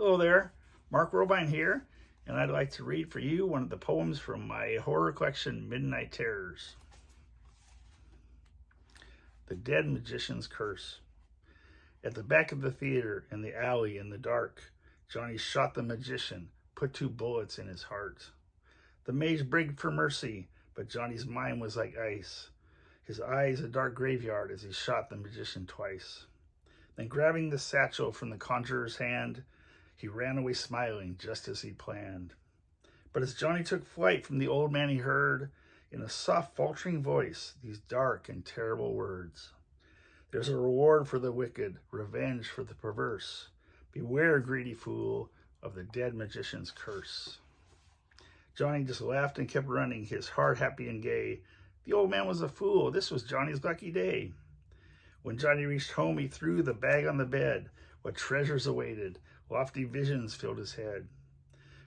Hello there, Mark Robijn here, and I'd like to read for you one of the poems from my horror collection, Midnight Terrors. The Dead Magician's Curse. At the back of the theater, in the alley, in the dark, Johnny shot the magician, put 2 bullets in his heart. The mage begged for mercy, but Johnny's mind was like ice. His eyes a dark graveyard as he shot the magician twice. Then grabbing the satchel from the conjurer's hand, he ran away smiling, just as he planned. But as Johnny took flight from the old man, he heard, in a soft, faltering voice, these dark and terrible words. There's a reward for the wicked, revenge for the perverse. Beware, greedy fool, of the dead magician's curse. Johnny just laughed and kept running, his heart happy and gay. The old man was a fool. This was Johnny's lucky day. When Johnny reached home, he threw the bag on the bed. What treasures awaited. Lofty visions filled his head.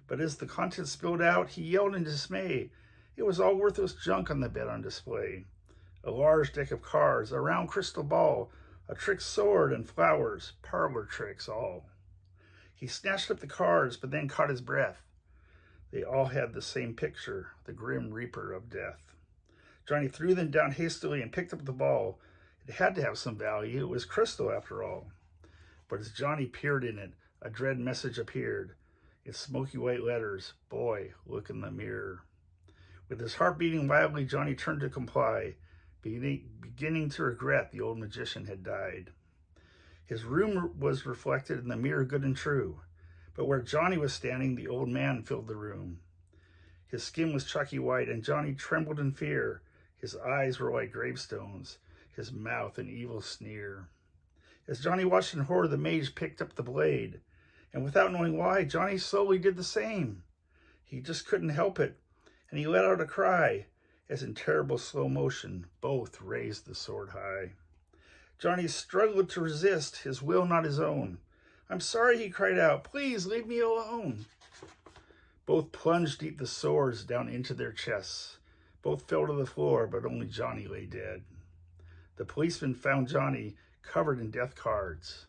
But as the contents spilled out, he yelled in dismay. It was all worthless junk on the bed on display. A large deck of cards, a round crystal ball, a trick sword and flowers, parlor tricks all. He snatched up the cards, but then caught his breath. They all had the same picture, the grim reaper of death. Johnny threw them down hastily and picked up the ball. It had to have some value. It was crystal after all. But as Johnny peered in it, a dread message appeared. In smoky white letters, "Boy, look in the mirror." With his heart beating wildly, Johnny turned to comply, beginning to regret the old magician had died. His room was reflected in the mirror good and true, but where Johnny was standing, the old man filled the room. His skin was chalky white, and Johnny trembled in fear. His eyes were like gravestones, his mouth an evil sneer. As Johnny watched in horror, the mage picked up the blade, and without knowing why, Johnny slowly did the same. He just couldn't help it, and he let out a cry, as in terrible slow motion, both raised the sword high. Johnny struggled to resist, his will not his own. "I'm sorry," he cried out, "please leave me alone." Both plunged deep the swords down into their chests. Both fell to the floor, but only Johnny lay dead. The policeman found Johnny covered in death cards.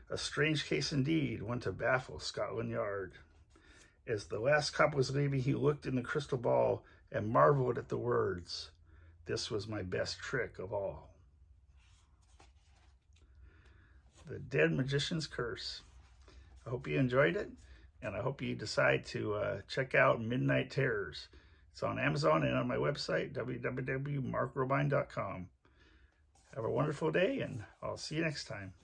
A strange case indeed, one to baffle Scotland Yard. As the last cop was leaving, he looked in the crystal ball and marveled at the words, "This was my best trick of all." The Dead Magician's Curse. I hope you enjoyed it, and I hope you decide to check out Midnight Terrors. It's on Amazon and on my website, www.markrobijn.com. Have a wonderful day, and I'll see you next time.